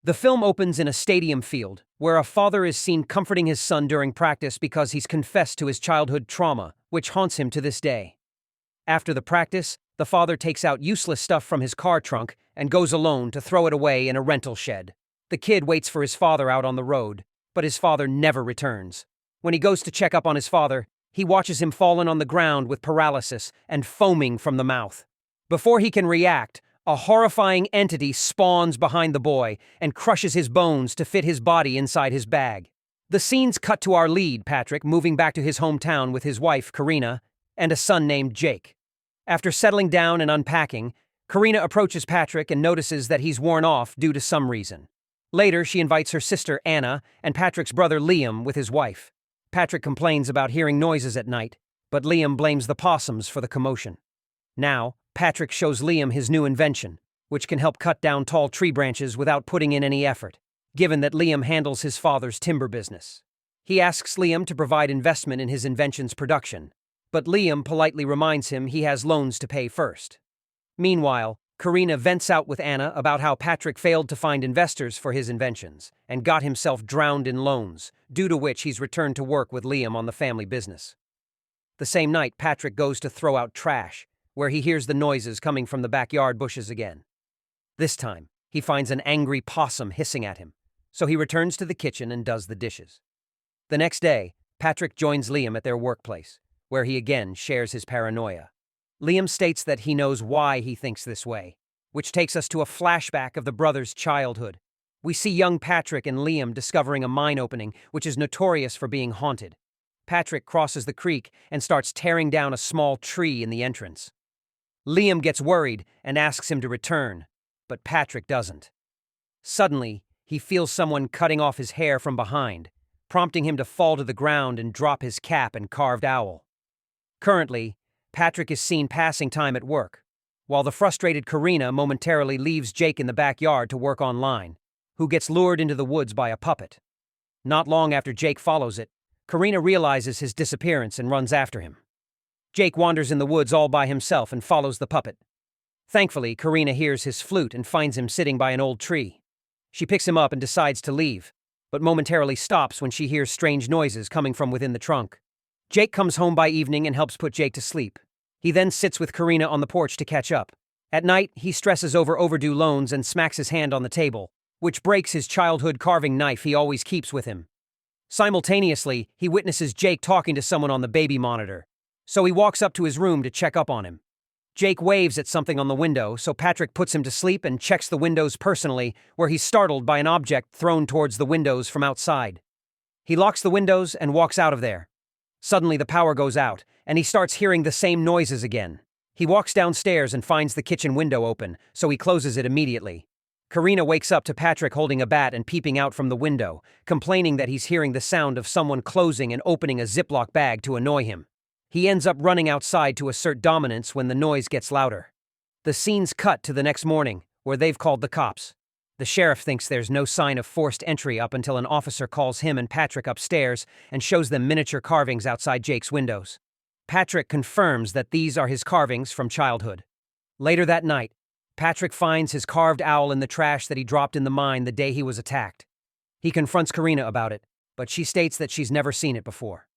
The film opens in a stadium field, where a father is seen comforting his son during practice because he's confessed to his childhood trauma, which haunts him to this day. After the practice, the father takes out useless stuff from his car trunk and goes alone to throw it away in a rental shed. The kid waits for his father out on the road, but his father never returns. When he goes to check up on his father, he watches him fallen on the ground with paralysis and foaming from the mouth. Before he can react, a horrifying entity spawns behind the boy and crushes his bones to fit his body inside his bag. The scenes cut to our lead, Patrick, moving back to his hometown with his wife, Karina, and a son named Jake. After settling down and unpacking, Karina approaches Patrick and notices that he's worn off due to some reason. Later, she invites her sister, Anna, and Patrick's brother, Liam, with his wife. Patrick complains about hearing noises at night, but Liam blames the possums for the commotion. Now, Patrick shows Liam his new invention, which can help cut down tall tree branches without putting in any effort, given that Liam handles his father's timber business. He asks Liam to provide investment in his invention's production, but Liam politely reminds him he has loans to pay first. Meanwhile, Karina vents out with Anna about how Patrick failed to find investors for his inventions and got himself drowned in loans, due to which he's returned to work with Liam on the family business. The same night, Patrick goes to throw out trash, where he hears the noises coming from the backyard bushes again. This time, he finds an angry possum hissing at him, so he returns to the kitchen and does the dishes. The next day, Patrick joins Liam at their workplace, where he again shares his paranoia. Liam states that he knows why he thinks this way, which takes us to a flashback of the brothers' childhood. We see young Patrick and Liam discovering a mine opening, which is notorious for being haunted. Patrick crosses the creek and starts tearing down a small tree in the entrance. Liam gets worried and asks him to return, but Patrick doesn't. Suddenly, he feels someone cutting off his hair from behind, prompting him to fall to the ground and drop his cap and carved owl. Currently, Patrick is seen passing time at work, while the frustrated Karina momentarily leaves Jake in the backyard to work online, who gets lured into the woods by a puppet. Not long after Jake follows it, Karina realizes his disappearance and runs after him. Jake wanders in the woods all by himself and follows the puppet. Thankfully, Karina hears his flute and finds him sitting by an old tree. She picks him up and decides to leave, but momentarily stops when she hears strange noises coming from within the trunk. Jake comes home by evening and helps put Jake to sleep. He then sits with Karina on the porch to catch up. At night, he stresses over overdue loans and smacks his hand on the table, which breaks his childhood carving knife he always keeps with him. Simultaneously, he witnesses Jake talking to someone on the baby monitor, so he walks up to his room to check up on him. Jake waves at something on the window, so Patrick puts him to sleep and checks the windows personally, where he's startled by an object thrown towards the windows from outside. He locks the windows and walks out of there. Suddenly the power goes out, and he starts hearing the same noises again. He walks downstairs and finds the kitchen window open, so he closes it immediately. Karina wakes up to Patrick holding a bat and peeping out from the window, complaining that he's hearing the sound of someone closing and opening a Ziploc bag to annoy him. He ends up running outside to assert dominance when the noise gets louder. The scenes cut to the next morning, where they've called the cops. The sheriff thinks there's no sign of forced entry up until an officer calls him and Patrick upstairs and shows them miniature carvings outside Jake's windows. Patrick confirms that these are his carvings from childhood. Later that night, Patrick finds his carved owl in the trash that he dropped in the mine the day he was attacked. He confronts Karina about it, but she states that she's never seen it before.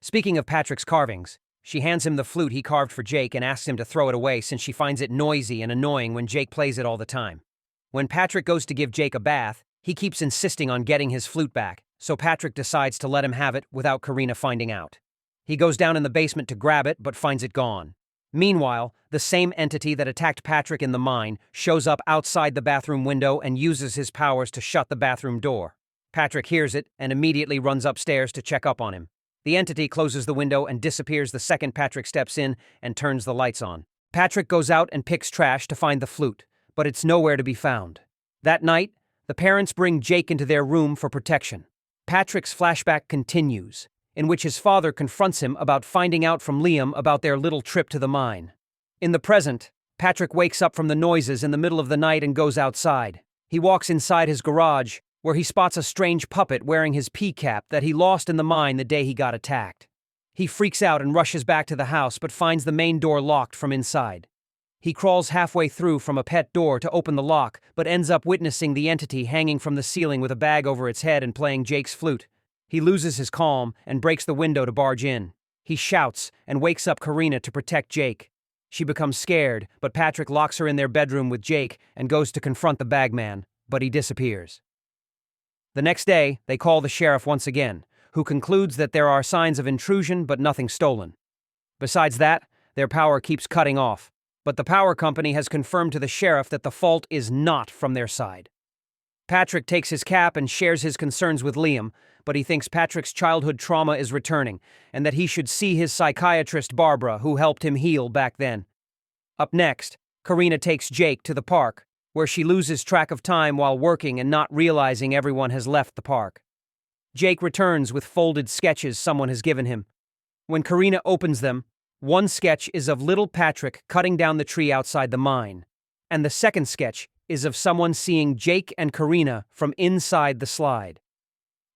Speaking of Patrick's carvings, she hands him the flute he carved for Jake and asks him to throw it away since she finds it noisy and annoying when Jake plays it all the time. When Patrick goes to give Jake a bath, he keeps insisting on getting his flute back, so Patrick decides to let him have it without Karina finding out. He goes down in the basement to grab it but finds it gone. Meanwhile, the same entity that attacked Patrick in the mine shows up outside the bathroom window and uses his powers to shut the bathroom door. Patrick hears it and immediately runs upstairs to check up on him. The entity closes the window and disappears the second Patrick steps in and turns the lights on. Patrick goes out and picks trash to find the flute, but it's nowhere to be found. That night, the parents bring Jake into their room for protection. Patrick's flashback continues, in which his father confronts him about finding out from Liam about their little trip to the mine. In the present, Patrick wakes up from the noises in the middle of the night and goes outside. He walks inside his garage, where he spots a strange puppet wearing his pea cap that he lost in the mine the day he got attacked. He freaks out and rushes back to the house but finds the main door locked from inside. He crawls halfway through from a pet door to open the lock, but ends up witnessing the entity hanging from the ceiling with a bag over its head and playing Jake's flute. He loses his calm and breaks the window to barge in. He shouts and wakes up Karina to protect Jake. She becomes scared, but Patrick locks her in their bedroom with Jake and goes to confront the bagman, but he disappears. The next day, they call the sheriff once again, who concludes that there are signs of intrusion but nothing stolen. Besides that, their power keeps cutting off, but the power company has confirmed to the sheriff that the fault is not from their side. Patrick takes his cap and shares his concerns with Liam, but he thinks Patrick's childhood trauma is returning and that he should see his psychiatrist Barbara, who helped him heal back then. Up next, Karina takes Jake to the park, where she loses track of time while working and not realizing everyone has left the park. Jake returns with folded sketches someone has given him. When Karina opens them, one sketch is of little Patrick cutting down the tree outside the mine, and the second sketch is of someone seeing Jake and Karina from inside the slide.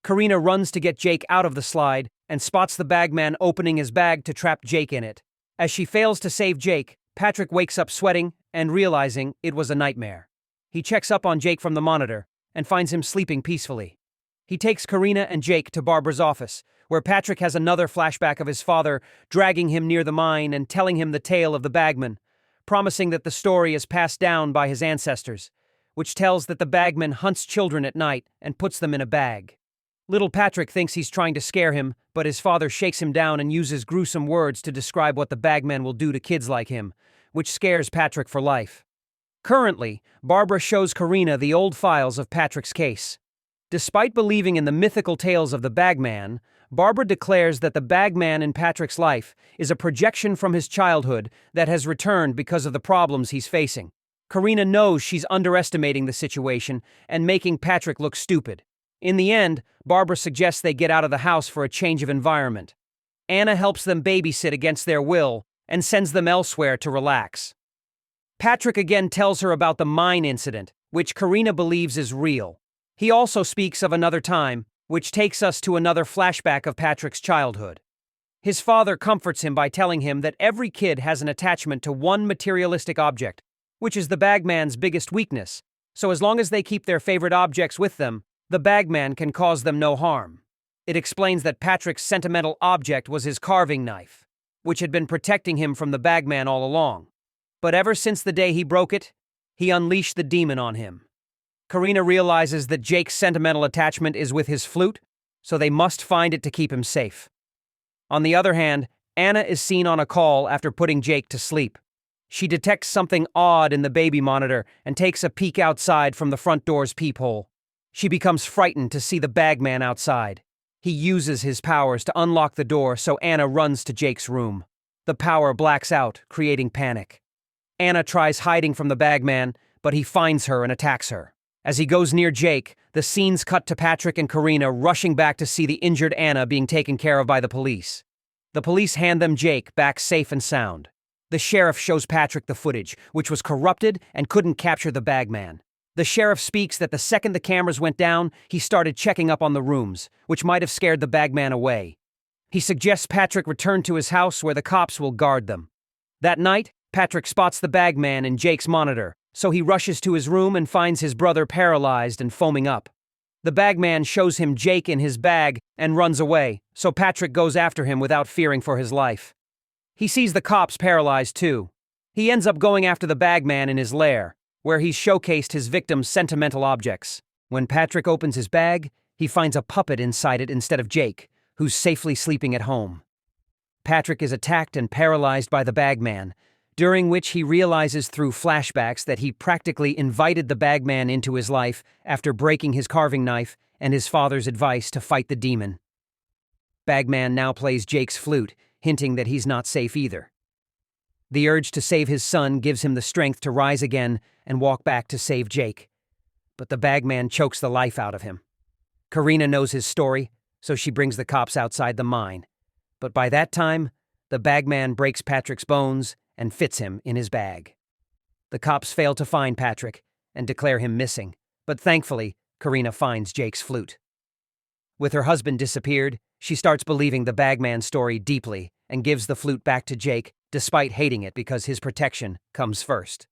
Karina runs to get Jake out of the slide and spots the bagman opening his bag to trap Jake in it. As she fails to save Jake, Patrick wakes up sweating and realizing it was a nightmare. He checks up on Jake from the monitor and finds him sleeping peacefully. He takes Karina and Jake to Barbara's office, where Patrick has another flashback of his father dragging him near the mine and telling him the tale of the bagman, promising that the story is passed down by his ancestors, which tells that the bagman hunts children at night and puts them in a bag. Little Patrick thinks he's trying to scare him, but his father shakes him down and uses gruesome words to describe what the bagman will do to kids like him, which scares Patrick for life. Currently, Barbara shows Karina the old files of Patrick's case. Despite believing in the mythical tales of the bagman, Barbara declares that the bagman in Patrick's life is a projection from his childhood that has returned because of the problems he's facing. Karina knows she's underestimating the situation and making Patrick look stupid. In the end, Barbara suggests they get out of the house for a change of environment. Anna helps them babysit against their will and sends them elsewhere to relax. Patrick again tells her about the mine incident, which Karina believes is real. He also speaks of another time, which takes us to another flashback of Patrick's childhood. His father comforts him by telling him that every kid has an attachment to one materialistic object, which is the bagman's biggest weakness, so as long as they keep their favorite objects with them, the bagman can cause them no harm. It explains that Patrick's sentimental object was his carving knife, which had been protecting him from the bagman all along. But ever since the day he broke it, he unleashed the demon on him. Karina realizes that Jake's sentimental attachment is with his flute, so they must find it to keep him safe. On the other hand, Anna is seen on a call after putting Jake to sleep. She detects something odd in the baby monitor and takes a peek outside from the front door's peephole. She becomes frightened to see the bagman outside. He uses his powers to unlock the door, so Anna runs to Jake's room. The power blacks out, creating panic. Anna tries hiding from the bagman, but he finds her and attacks her. As he goes near Jake, the scenes cut to Patrick and Karina rushing back to see the injured Anna being taken care of by the police. The police hand them Jake back safe and sound. The sheriff shows Patrick the footage, which was corrupted and couldn't capture the bagman. The sheriff speaks that the second the cameras went down, he started checking up on the rooms, which might have scared the bagman away. He suggests Patrick return to his house where the cops will guard them. That night, Patrick spots the bagman in Jake's monitor, so he rushes to his room and finds his brother paralyzed and foaming up. The bagman shows him Jake in his bag and runs away, so Patrick goes after him without fearing for his life. He sees the cops paralyzed too. He ends up going after the bagman in his lair, where he's showcased his victim's sentimental objects. When Patrick opens his bag, he finds a puppet inside it instead of Jake, who's safely sleeping at home. Patrick is attacked and paralyzed by the bagman, during which he realizes through flashbacks that he practically invited the bagman into his life after breaking his carving knife and his father's advice to fight the demon. Bagman now plays Jake's flute, hinting that he's not safe either. The urge to save his son gives him the strength to rise again and walk back to save Jake. But the bagman chokes the life out of him. Karina knows his story, so she brings the cops outside the mine. But by that time, the bagman breaks Patrick's bones and fits him in his bag. The cops fail to find Patrick and declare him missing, but thankfully, Karina finds Jake's flute. With her husband disappeared, she starts believing the bagman story deeply and gives the flute back to Jake, despite hating it because his protection comes first.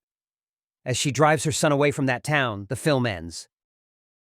As she drives her son away from that town, the film ends.